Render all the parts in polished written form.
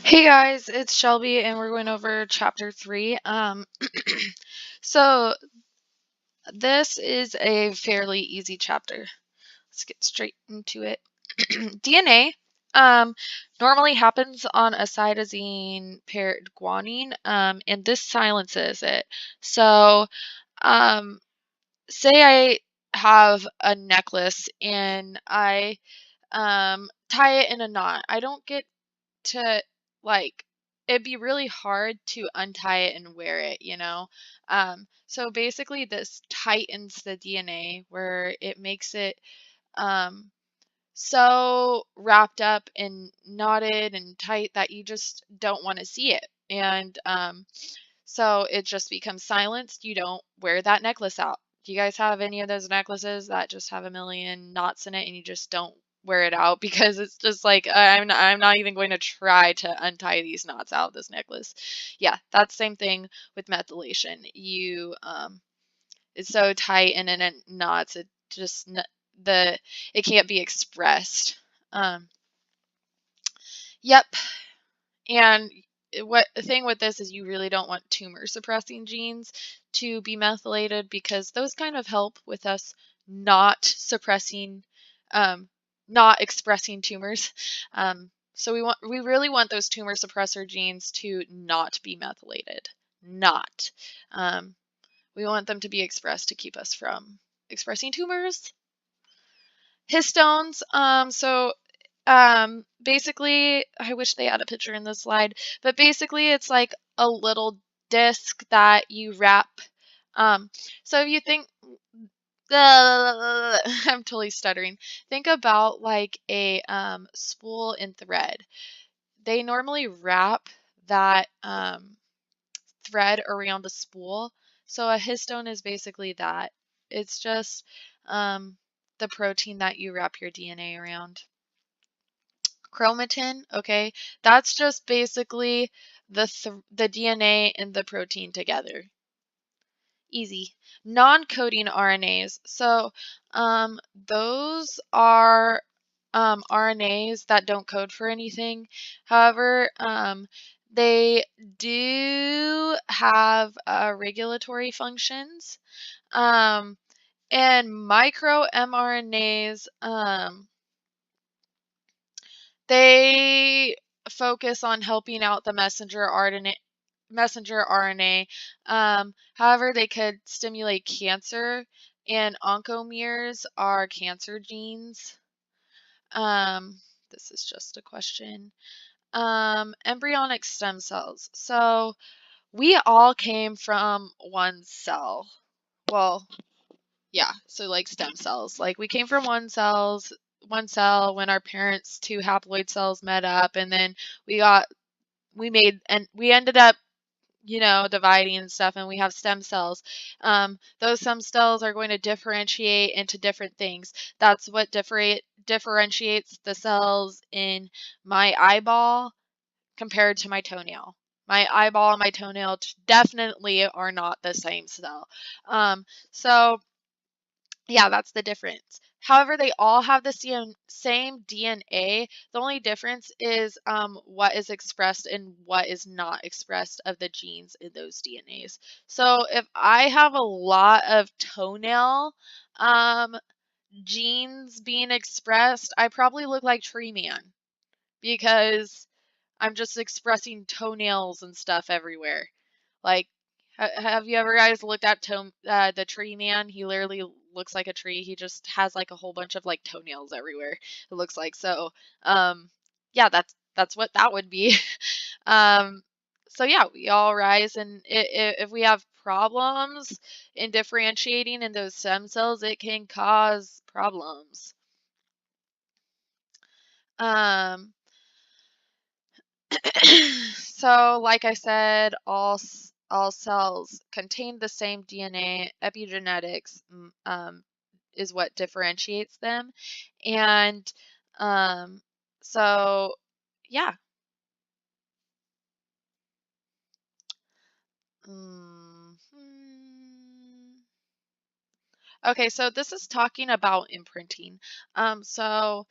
Hey guys, it's Shelby and we're going over chapter 3. So this is a fairly easy chapter. Let's get straight into it. DNA normally happens on a cytosine paired guanine, and this silences it. So um, say I have a necklace and I tie it in a knot. I don't get to like it'd be really hard to untie it and wear it. So basically this tightens the DNA where it makes it um so wrapped up and knotted and tight that you just don't want to see it. And so it just becomes silenced. You don't wear that necklace out. Do you guys have any of those necklaces that just have a million knots in it and you just don't wear it out because it's just like I'm not even going to try to untie these knots out of this necklace. Yeah, that's the same thing with methylation. It's so tight and then it knots. It just the it can't be expressed. Um, yep, and what the thing with this is you really don't want tumor suppressing genes to be methylated because those kind of help with us not suppressing, um, not expressing tumors. So we really want those tumor suppressor genes to not be methylated. Not. Um, we want them to be expressed to keep us from expressing tumors. Histones. Basically, I wish they had a picture in this slide, but basically it's like a little disc that you wrap. Um, so if you think, I'm totally stuttering. Think about like a spool and thread. They normally wrap that thread around a spool. So a histone is basically that. It's just the protein that you wrap your DNA around. Chromatin, okay, that's just basically the DNA and the protein together. Easy. Non-coding RNAs. So those are RNAs that don't code for anything. However, they do have regulatory functions. Um, and micro mRNAs, they focus on helping out the messenger RNA. However, they could stimulate cancer, and oncomeres are cancer genes. Um, this is just a question. Embryonic stem cells. So we all came from one cell. Well, yeah, so like stem cells. Like we came from one cell when our parents' two haploid cells met up, and then we got we ended up dividing and stuff, and we have stem cells. Those stem cells are going to differentiate into different things. That's what differentiates the cells in my eyeball compared to my toenail. My eyeball and my toenail definitely are not the same cell. So yeah, that's the difference. However, they all have the same DNA. The only difference is what is expressed and what is not expressed of the genes in those DNAs. So if I have a lot of toenail um, genes being expressed, I probably look like Tree Man because I'm just expressing toenails and stuff everywhere. Like, have you ever guys looked at the tree man? He literally looks like a tree. He just has like a whole bunch of like toenails everywhere. It looks like so. Yeah, that's what that would be. um, so yeah, we all rise, and if we have problems in differentiating in those stem cells, it can cause problems. Um, So, like I said, all cells contain the same DNA. Epigenetics is what differentiates them, and um, so yeah. Mhm. Okay, so this is talking about imprinting. So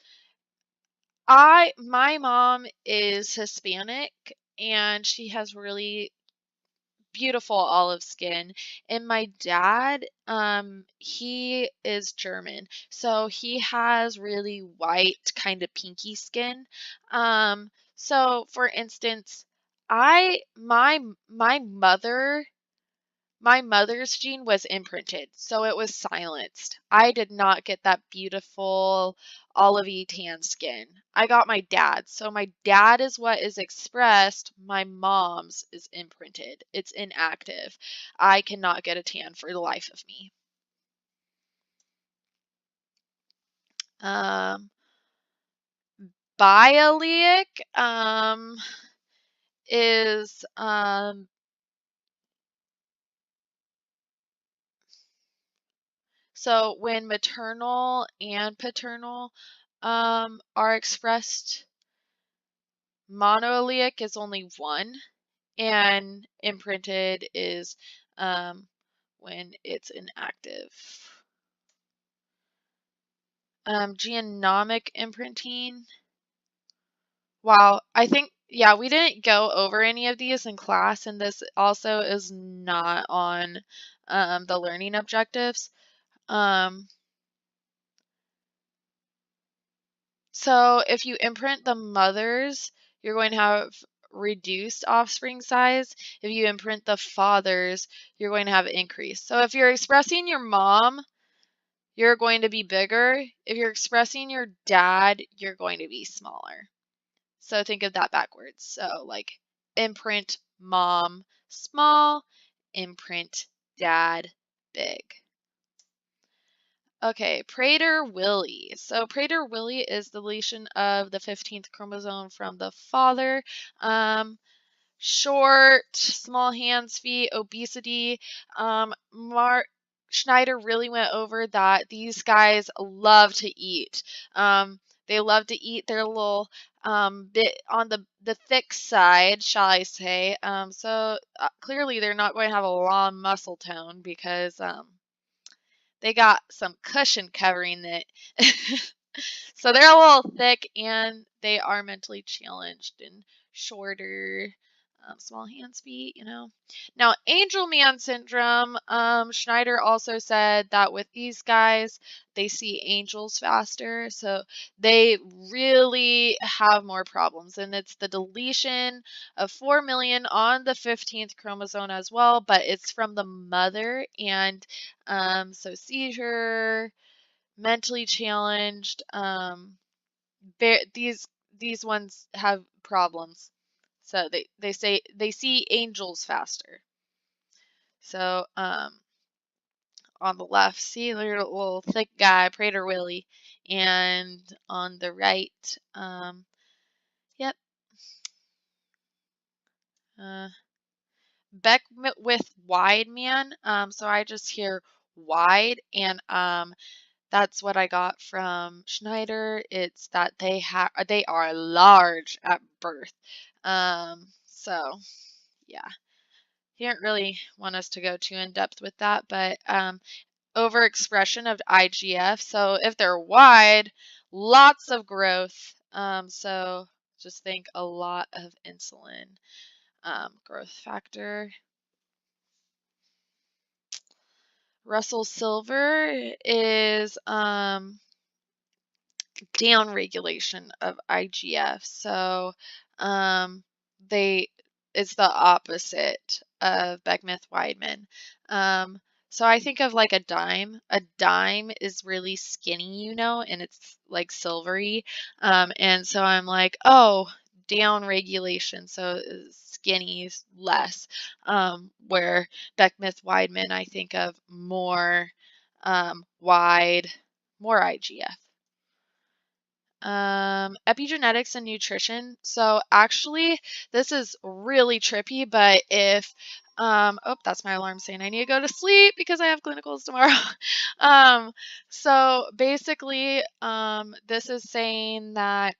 My mom is Hispanic and she has really beautiful olive skin, and my dad, he is German, so he has really white, kind of pinky skin. So for instance, I my mother's gene was imprinted, so it was silenced. I did not get that beautiful olivey tan skin. I got my dad's. So my dad is what is expressed. My mom's is imprinted. It's inactive. I cannot get a tan for the life of me. Um, Biallelic is so when maternal and paternal are expressed, monoallelic is only one, and imprinted is when it's inactive. Genomic imprinting. Wow, I think, yeah, we didn't go over any of these in class, and this also is not on the learning objectives. Um, So if you imprint the mothers, you're going to have reduced offspring size. If you imprint the fathers, you're going to have increase. So if you're expressing your mom, you're going to be bigger. If you're expressing your dad, you're going to be smaller. So think of that backwards. So like imprint mom small, imprint dad big. Okay, Prader-Willi. So Prader-Willi is the deletion of the 15th chromosome from the father. Short, small hands, feet, obesity. Mark Schneider really went over that these guys love to eat. They love to eat their little bit on the thick side, shall I say. So clearly they're not going to have a long muscle tone because they got some cushion covering it. So they're a little thick and they are mentally challenged and shorter, small hands, feet, Now, Angelman syndrome, Schneider also said that with these guys, they see angels faster. So they really have more problems. And it's the deletion of 4 million on the 15th chromosome as well, but it's from the mother. And so seizure, mentally challenged. These ones have problems. So they say they see angels faster. So on the left, see their little thick guy, Prader-Willi, and on the right, yep, Beck with wide man. So I just hear wide, and that's what I got from Schneider. It's that they are large at birth. So yeah, he didn't really want us to go too in depth with that, but overexpression of IGF. So if they're wide, lots of growth. So just think a lot of insulin growth factor. Russell Silver is down regulation of IGF. So um, they it's the opposite of Beckman-Weidman. So I think of like a dime. A dime is really skinny, and it's like silvery. And so I'm like, oh, down regulation. So skinny is less. Where Beckman-Weidman, I think of more wide, more IGF. Epigenetics and nutrition. So actually, this is really trippy, but if, oh, that's my alarm saying I need to go to sleep because I have clinicals tomorrow. So basically, this is saying that,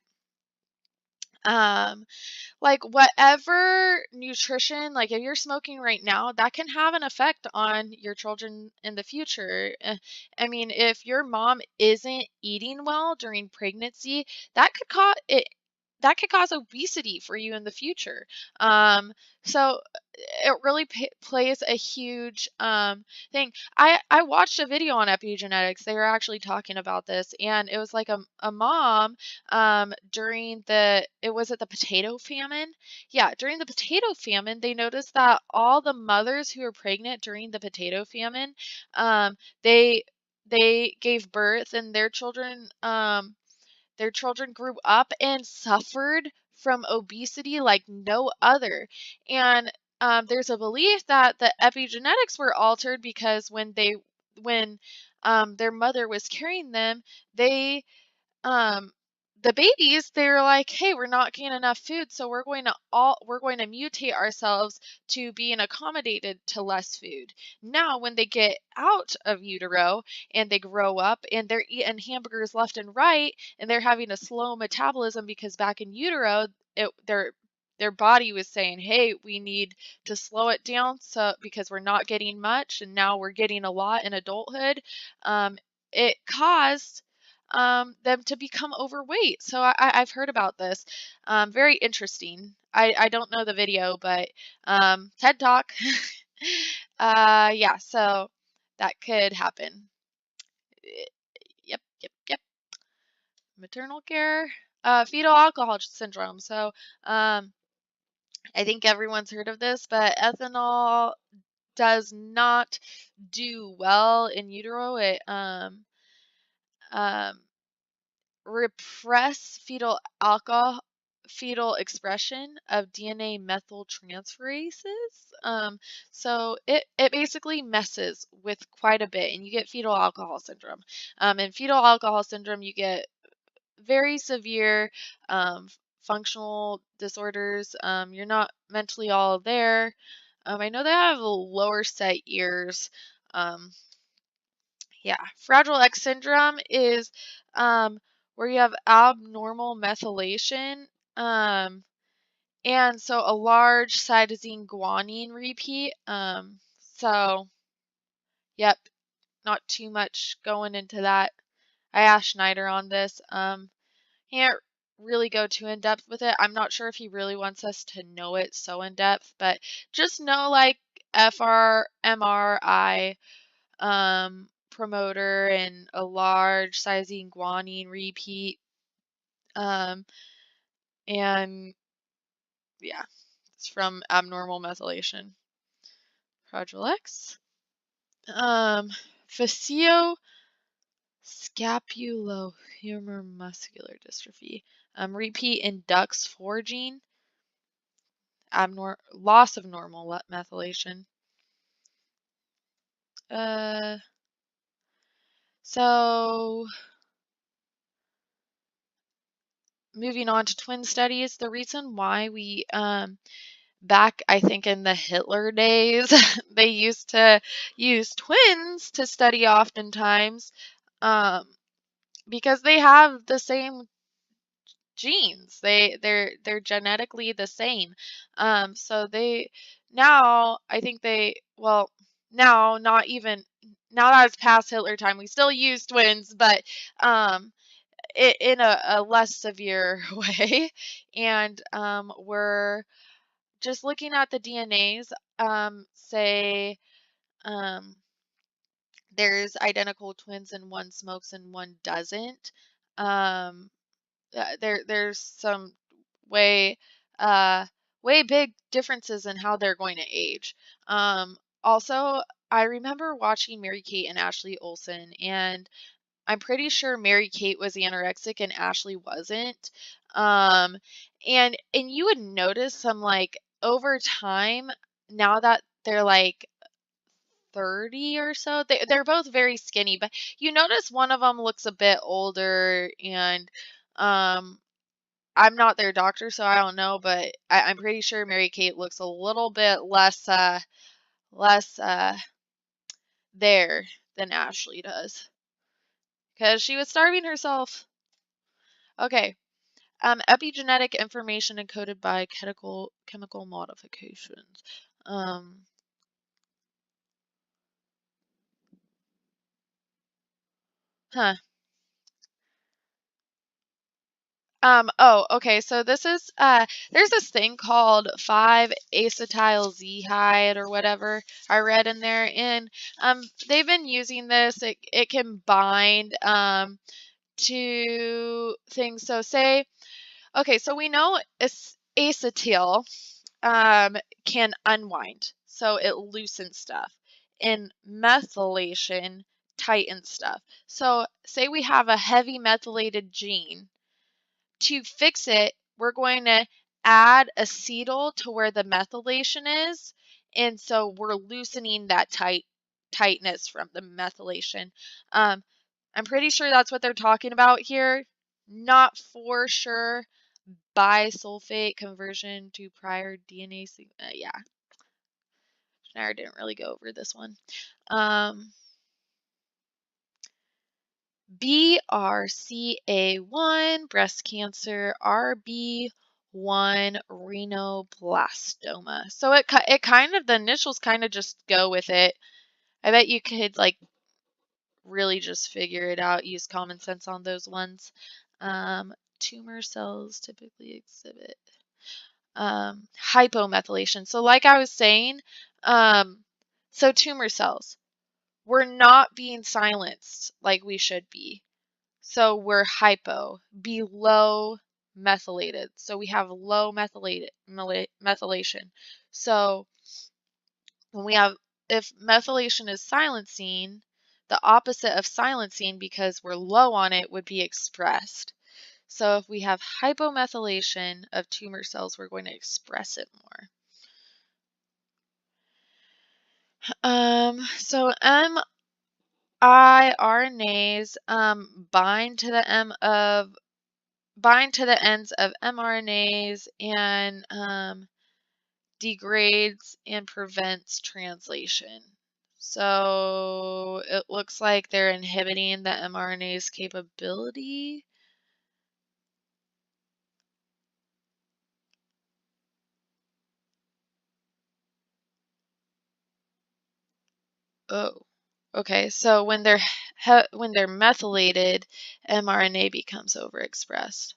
like whatever nutrition, like if you're smoking right now, that can have an effect on your children in the future. I mean, if your mom isn't eating well during pregnancy, that could cause it. That could cause obesity for you in the future. So it really plays a huge thing. I watched a video on epigenetics. They were actually talking about this, and it was like a mom during it was at the potato famine. Yeah, during the potato famine, they noticed that all the mothers who were pregnant during the potato famine, um, they they gave birth, and their children grew up and suffered from obesity like no other. And there's a belief that the epigenetics were altered because when their mother was carrying them, they um the babies, they were like, hey, we're not getting enough food, so we're going to mutate ourselves to being accommodated to less food. Now when they get out of utero and they grow up and they're eating hamburgers left and right, and they're having a slow metabolism because back in utero their body was saying, hey, we need to slow it down, so because we're not getting much and now we're getting a lot in adulthood. It caused them to become overweight. So I've heard about this. Very interesting. I don't know the video, but TED Talk. Yeah, so that could happen. Yep, yep, yep. Maternal care, fetal alcohol syndrome. So I think everyone's heard of this, but ethanol does not do well in utero. It um, repress fetal expression of DNA methyltransferases. So it basically messes with quite a bit, and you get fetal alcohol syndrome. In fetal alcohol syndrome, you get very severe functional disorders. You're not mentally all there. I know they have lower set years. Um, yeah, Fragile X syndrome is where you have abnormal methylation, um, and so a large cytosine guanine repeat. So, yep, not too much going into that. I asked Schneider on this. He can't really go too in depth with it. I'm not sure if he really wants us to know it so in depth, but just know like FRMRI promoter and a large cytosine guanine repeat. Um, and yeah, it's from abnormal methylation. Fragile X. Facio scapulohumeral muscular dystrophy. Repeat in DUX4 gene. Loss of normal methylation. Uh, so moving on to twin studies, the reason why we back, I think in the Hitler days, they used to use twins to study oftentimes, um, because they have the same genes. They're genetically the same. So they now I think they well now not even now that it's past Hitler time, we still use twins, but um, in a less severe way, and we're just looking at the DNAs, say um, there's identical twins and one smokes and one doesn't. Um, there's some way uh, way big differences in how they're going to age. Also, I remember watching Mary Kate and Ashley Olsen, and I'm pretty sure Mary Kate was anorexic and Ashley wasn't. Um, and you would notice some like over time, now that they're like 30 or so, they're both very skinny, but you notice one of them looks a bit older, and um I'm not their doctor, so I don't know, but I'm pretty sure Mary Kate looks a little bit less there than Ashley does, because she was starving herself. Okay. Epigenetic information encoded by chemical modifications. Huh. Oh, okay. So this is there's this thing called 5-acetylzehyde or whatever I read in there, and they've been using this. It can bind to things. So say, okay, so we know acetyl can unwind, so it loosens stuff, and methylation tightens stuff. So say we have a heavy methylated gene. To fix it, we're going to add acetyl to where the methylation is, and so we're loosening that tightness from the methylation. I'm pretty sure that's what they're talking about here. Not for sure. Bisulfate conversion to prior DNA. Yeah, Schneider didn't really go over this one. BRCA1, breast cancer, RB1, rhinoblastoma. So it kind of, the initials kind of just go with it. I bet you could like really just figure it out, use common sense on those ones. Tumor cells typically exhibit hypomethylation. So like I was saying, so tumor cells, we're not being silenced like we should be. So we're below methylated. So we have low methylation. So when we have, if methylation is silencing, the opposite of silencing, because we're low on it, would be expressed. So if we have hypomethylation of tumor cells, we're going to express it more. So miRNAs bind to the ends of mRNAs and degrades and prevents translation. So it looks like they're inhibiting the mRNA's capability. Oh, okay. So when they're methylated, mRNA becomes overexpressed.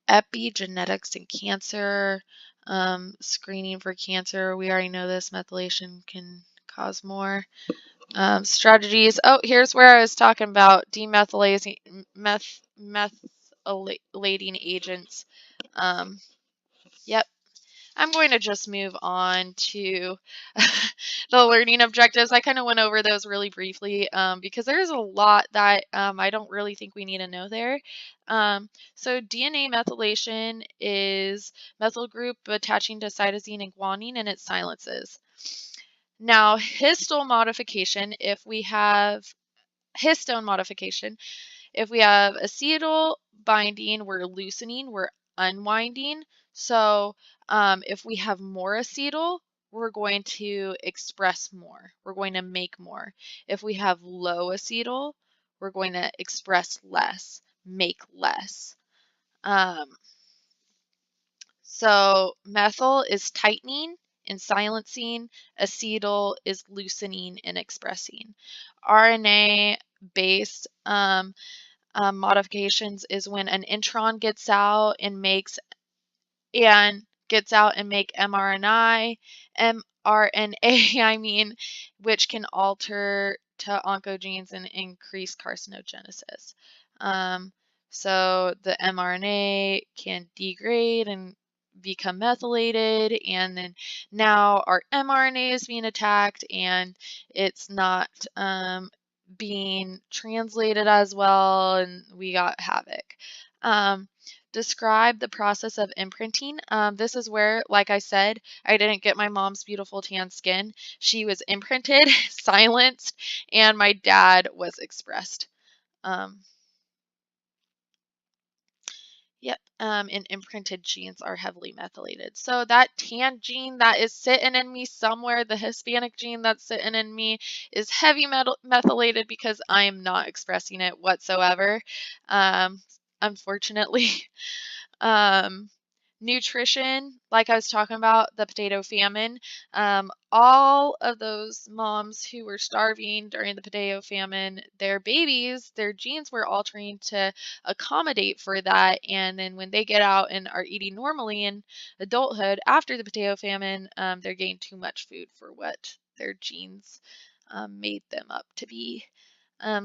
Epigenetics in cancer, screening for cancer. We already know this. Methylation can cause more. Strategies. Oh, here's where I was talking about demethylating methylating agents. Yep. I'm going to just move on to the learning objectives. I kind of went over those really briefly because there's a lot that I don't really think we need to know there. So DNA methylation is methyl group attaching to cytosine and guanine, and it silences. Now, histone modification, if we have acetyl binding, we're loosening, we're unwinding. So if we have more acetyl, we're going to express more. We're going to make more. If we have low acetyl, we're going to express less, make less. So methyl is tightening and silencing, acetyl is loosening and expressing. RNA-based modifications is when an intron gets out and make mRNA, I mean, which can alter to oncogenes and increase carcinogenesis. So the mRNA can degrade and become methylated, and then now our mRNA is being attacked and it's not being translated as well, and we got havoc. Describe the process of imprinting. This is where, like I said, I didn't get my mom's beautiful tan skin. She was imprinted, silenced, and my dad was expressed. Yep, and imprinted genes are heavily methylated. So that tan gene that is sitting in me somewhere, the Hispanic gene that's sitting in me, is heavy methylated because I am not expressing it whatsoever. unfortunately. Um, Nutrition, like I was talking about, the potato famine, all of those moms who were starving during the potato famine, their babies, their genes were altering to accommodate for that. And then when they get out and are eating normally in adulthood after the potato famine, they're getting too much food for what their genes made them up to be.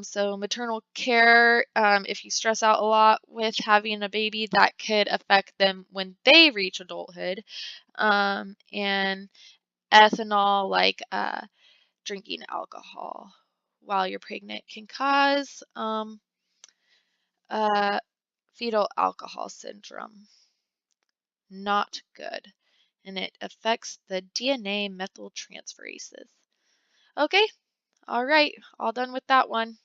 So maternal care, if you stress out a lot with having a baby, that could affect them when they reach adulthood. And ethanol, like drinking alcohol while you're pregnant, can cause uh, fetal alcohol syndrome. Not good. And it affects the DNA methyltransferases. Okay, all right, all done with that one.